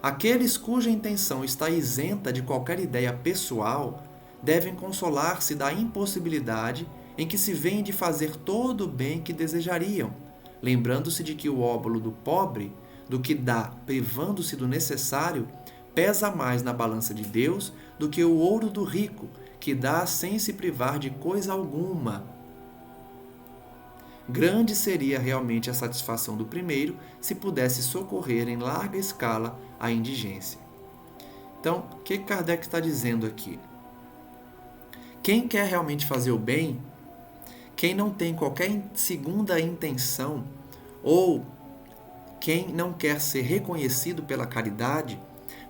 Aqueles cuja intenção está isenta de qualquer ideia pessoal devem consolar-se da impossibilidade em que se veem de fazer todo o bem que desejariam, lembrando-se de que o óbolo do pobre, do que dá privando-se do necessário, pesa mais na balança de Deus do que o ouro do rico, que dá sem se privar de coisa alguma. Grande seria realmente a satisfação do primeiro se pudesse socorrer em larga escala a indigência. Então, o que Kardec está dizendo aqui? Quem quer realmente fazer o bem, quem não tem qualquer segunda intenção, ou quem não quer ser reconhecido pela caridade,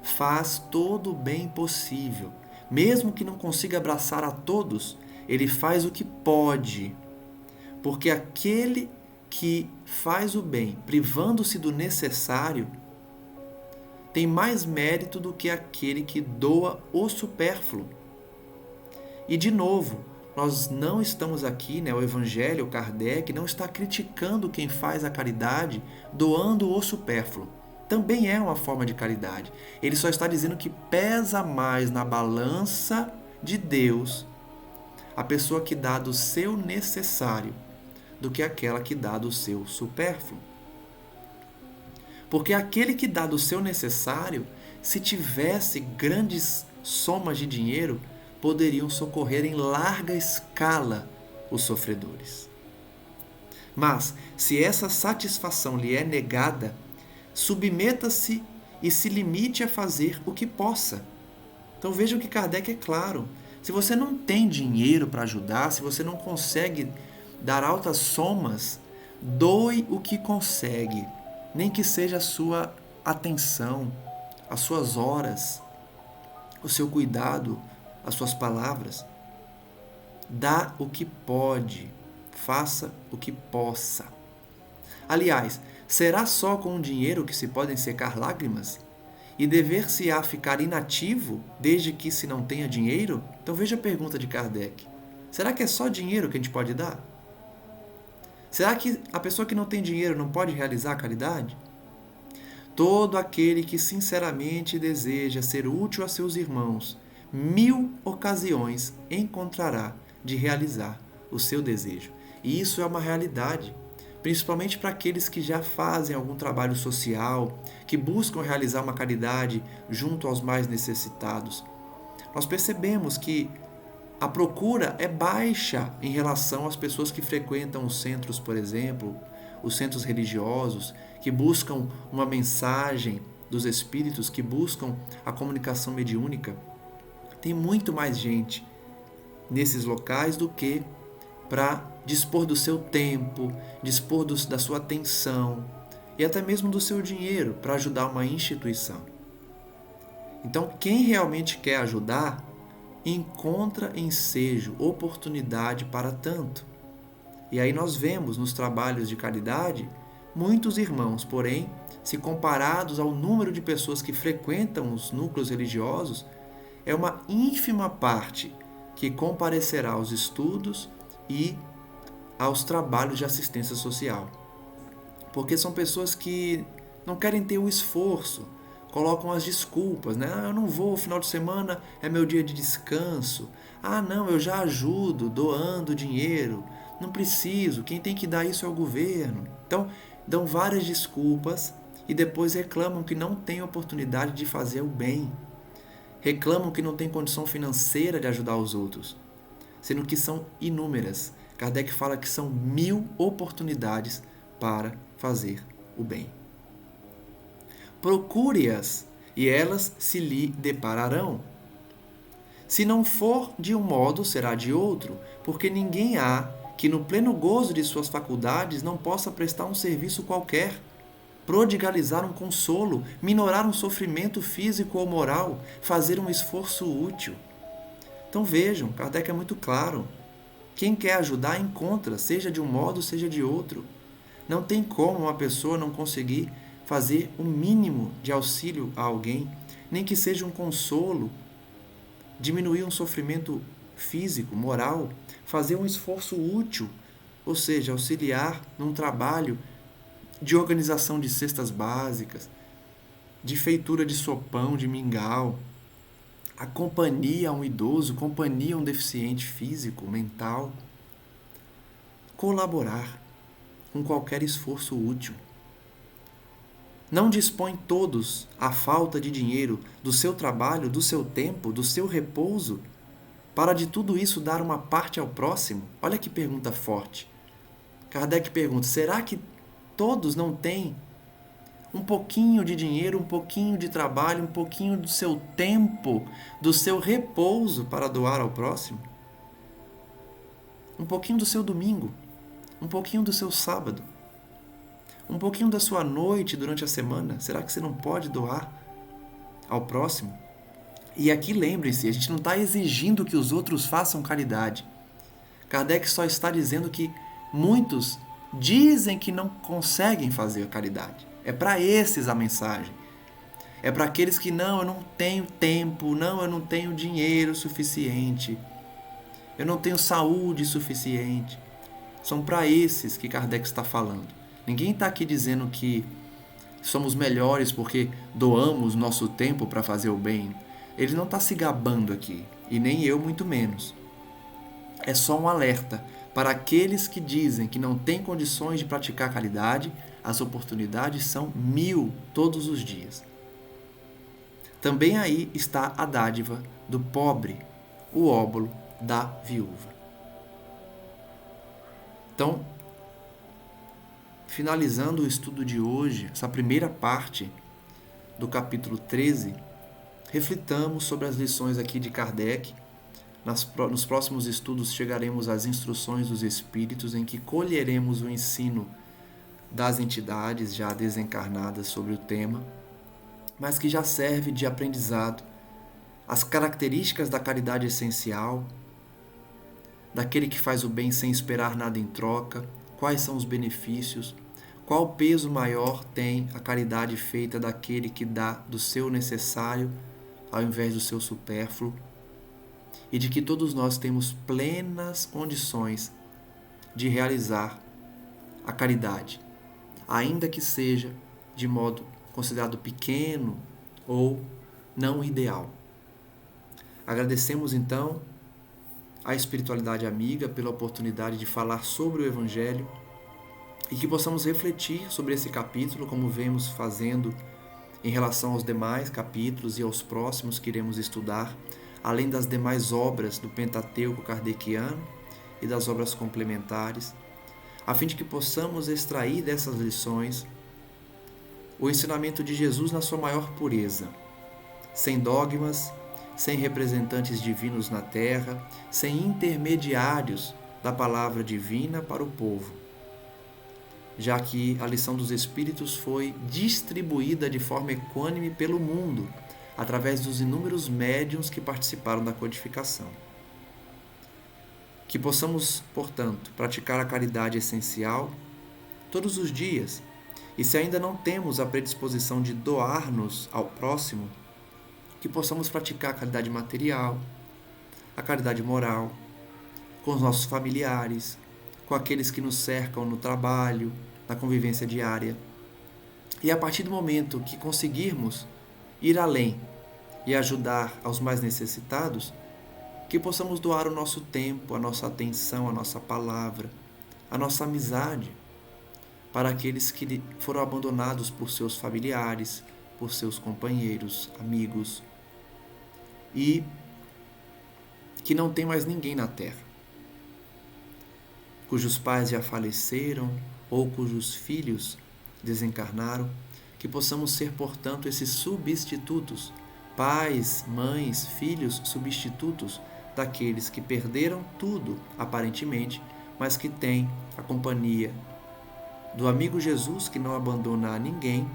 faz todo o bem possível. Mesmo que não consiga abraçar a todos, ele faz o que pode, porque aquele que faz o bem, privando-se do necessário, tem mais mérito do que aquele que doa o supérfluo. E, de novo, nós não estamos aqui, o Evangelho, Kardec, não está criticando quem faz a caridade doando o supérfluo. Também é uma forma de caridade. Ele só está dizendo que pesa mais na balança de Deus a pessoa que dá do seu necessário do que aquela que dá do seu supérfluo. Porque aquele que dá do seu necessário, se tivesse grandes somas de dinheiro, poderiam socorrer em larga escala os sofredores. Mas, se essa satisfação lhe é negada, submeta-se e se limite a fazer o que possa. Então vejam que Kardec é claro. Se você não tem dinheiro para ajudar, se você não consegue dar altas somas, doe o que consegue, nem que seja a sua atenção, as suas horas, o seu cuidado, as suas palavras. Dá o que pode, faça o que possa. Aliás, será só com o dinheiro que se podem secar lágrimas? E dever-se-á ficar inativo desde que se não tenha dinheiro? Então veja a pergunta de Kardec. Será que é só dinheiro que a gente pode dar? Será que a pessoa que não tem dinheiro não pode realizar a caridade? Todo aquele que sinceramente deseja ser útil a seus irmãos, 1000 ocasiões encontrará de realizar o seu desejo. E isso é uma realidade, principalmente para aqueles que já fazem algum trabalho social, que buscam realizar uma caridade junto aos mais necessitados. Nós percebemos que a procura é baixa em relação às pessoas que frequentam os centros, por exemplo, os centros religiosos, que buscam uma mensagem dos espíritos, que buscam a comunicação mediúnica. Tem muito mais gente nesses locais do que para dispor do seu tempo, dispor da sua atenção e até mesmo do seu dinheiro para ajudar uma instituição. Então, quem realmente quer ajudar, encontra ensejo, oportunidade para tanto. E aí nós vemos nos trabalhos de caridade muitos irmãos, porém, se comparados ao número de pessoas que frequentam os núcleos religiosos, é uma ínfima parte que comparecerá aos estudos e aos trabalhos de assistência social. Porque são pessoas que não querem ter o esforço, colocam as desculpas, eu não vou, final de semana é meu dia de descanso. Não, eu já ajudo, doando dinheiro, não preciso, quem tem que dar isso é o governo. Então, dão várias desculpas e depois reclamam que não têm oportunidade de fazer o bem. Reclamam que não têm condição financeira de ajudar os outros, sendo que são inúmeras. Kardec fala que são 1000 oportunidades para fazer o bem. Procure-as e elas se lhe depararão. Se não for de um modo, será de outro, porque ninguém há que no pleno gozo de suas faculdades não possa prestar um serviço qualquer, prodigalizar um consolo, minorar um sofrimento físico ou moral, fazer um esforço útil. Então vejam, Kardec é muito claro. Quem quer ajudar, encontra, seja de um modo, seja de outro. Não tem como uma pessoa não conseguir fazer o mínimo de auxílio a alguém, nem que seja um consolo, diminuir um sofrimento físico, moral, fazer um esforço útil, ou seja, auxiliar num trabalho de organização de cestas básicas, de feitura de sopão, de mingau, a companhia a um idoso, companhia a um deficiente físico, mental. Colaborar com qualquer esforço útil. Não dispõem todos, à falta de dinheiro, do seu trabalho, do seu tempo, do seu repouso, para de tudo isso dar uma parte ao próximo? Olha que pergunta forte. Kardec pergunta, será que todos não têm um pouquinho de dinheiro, um pouquinho de trabalho, um pouquinho do seu tempo, do seu repouso para doar ao próximo? Um pouquinho do seu domingo, um pouquinho do seu sábado, um pouquinho da sua noite durante a semana. Será que você não pode doar ao próximo? E aqui lembrem-se, a gente não está exigindo que os outros façam caridade. Kardec só está dizendo que muitos dizem que não conseguem fazer caridade. É para esses a mensagem. É para aqueles que não, eu não tenho tempo, não, eu não tenho dinheiro suficiente, eu não tenho saúde suficiente. São para esses que Kardec está falando. Ninguém está aqui dizendo que somos melhores porque doamos nosso tempo para fazer o bem. Ele não está se gabando aqui, e nem eu muito menos. É só um alerta para aqueles que dizem que não têm condições de praticar caridade. As oportunidades são 1000 todos os dias. Também aí está a dádiva do pobre, o óbolo da viúva. Então, finalizando o estudo de hoje, essa primeira parte do capítulo 13, reflitamos sobre as lições aqui de Kardec. Nos próximos estudos chegaremos às instruções dos Espíritos, em que colheremos o ensino das entidades já desencarnadas sobre o tema, mas que já serve de aprendizado as características da caridade essencial, daquele que faz o bem sem esperar nada em troca, quais são os benefícios, qual peso maior tem a caridade feita daquele que dá do seu necessário ao invés do seu supérfluo, e de que todos nós temos plenas condições de realizar a caridade, ainda que seja de modo considerado pequeno ou não ideal. Agradecemos então à espiritualidade amiga pela oportunidade de falar sobre o Evangelho e que possamos refletir sobre esse capítulo, como vemos fazendo em relação aos demais capítulos e aos próximos que iremos estudar, além das demais obras do Pentateuco kardeciano e das obras complementares, a fim de que possamos extrair dessas lições o ensinamento de Jesus na sua maior pureza, sem dogmas, sem representantes divinos na terra, sem intermediários da palavra divina para o povo, já que a lição dos Espíritos foi distribuída de forma equânime pelo mundo, através dos inúmeros médiuns que participaram da codificação. Que possamos, portanto, praticar a caridade essencial todos os dias, e se ainda não temos a predisposição de doar-nos ao próximo, que possamos praticar a caridade material, a caridade moral, com os nossos familiares, com aqueles que nos cercam no trabalho, na convivência diária. E a partir do momento que conseguirmos ir além e ajudar aos mais necessitados, que possamos doar o nosso tempo, a nossa atenção, a nossa palavra, a nossa amizade para aqueles que foram abandonados por seus familiares, por seus companheiros, amigos, e que não tem mais ninguém na terra, cujos pais já faleceram ou cujos filhos desencarnaram, que possamos ser, portanto, esses substitutos, pais, mães, filhos substitutos daqueles que perderam tudo, aparentemente, mas que têm a companhia do amigo Jesus, que não abandona a ninguém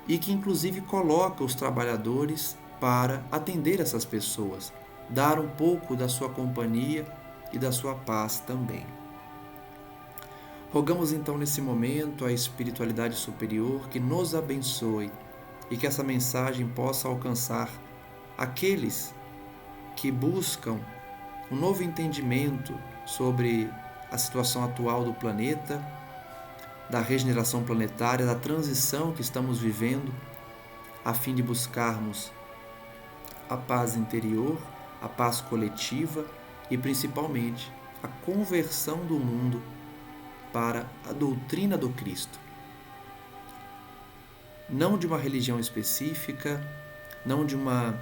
e que inclusive coloca os trabalhadores para atender essas pessoas, dar um pouco da sua companhia e da sua paz também. Rogamos então nesse momento a espiritualidade superior que nos abençoe e que essa mensagem possa alcançar aqueles que buscam um novo entendimento sobre a situação atual do planeta, da regeneração planetária, da transição que estamos vivendo, a fim de buscarmos a paz interior, a paz coletiva e principalmente a conversão do mundo para a doutrina do Cristo. Não de uma religião específica, não de uma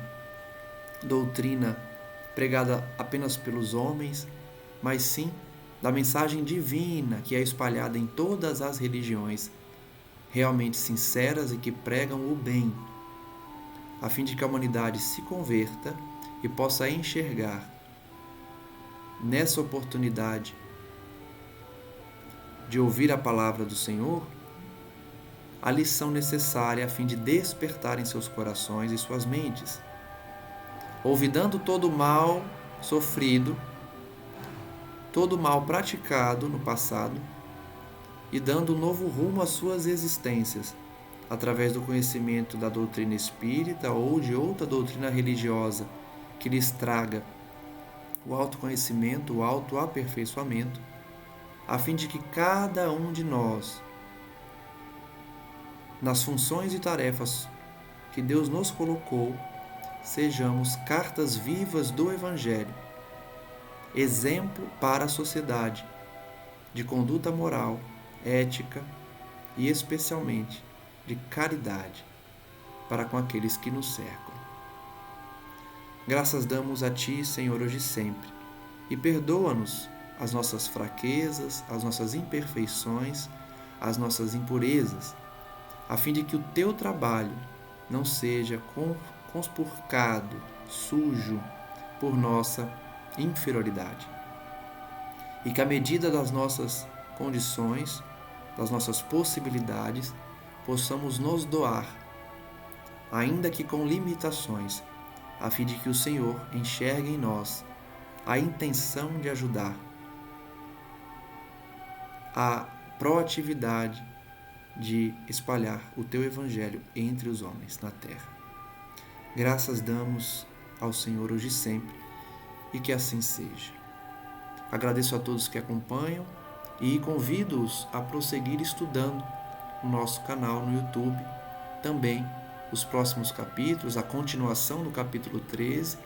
doutrina pregada apenas pelos homens, mas sim da mensagem divina que é espalhada em todas as religiões, realmente sinceras e que pregam o bem, a fim de que a humanidade se converta e possa enxergar nessa oportunidade de ouvir a palavra do Senhor a lição necessária a fim de despertar em seus corações e suas mentes, olvidando todo o mal sofrido, todo o mal praticado no passado, e dando um novo rumo às suas existências, através do conhecimento da doutrina espírita ou de outra doutrina religiosa que lhes traga o autoconhecimento, o autoaperfeiçoamento, a fim de que cada um de nós, nas funções e tarefas que Deus nos colocou, sejamos cartas vivas do Evangelho, exemplo para a sociedade de conduta moral, ética e especialmente de caridade para com aqueles que nos cercam. Graças damos a Ti, Senhor, hoje e sempre, e perdoa-nos as nossas fraquezas, as nossas imperfeições, as nossas impurezas, a fim de que o Teu trabalho não seja conspurcado, sujo por nossa inferioridade. E que à medida das nossas condições, das nossas possibilidades, possamos nos doar, ainda que com limitações, a fim de que o Senhor enxergue em nós a intenção de ajudar, a proatividade de espalhar o Teu Evangelho entre os homens na terra. Graças damos ao Senhor hoje e sempre, e que assim seja. Agradeço a todos que acompanham e convido-os a prosseguir estudando o nosso canal no YouTube, também os próximos capítulos, a continuação do capítulo 13,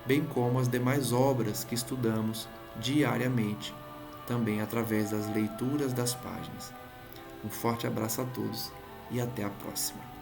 bem como as demais obras que estudamos diariamente, também através das leituras das páginas. Um forte abraço a todos e até a próxima.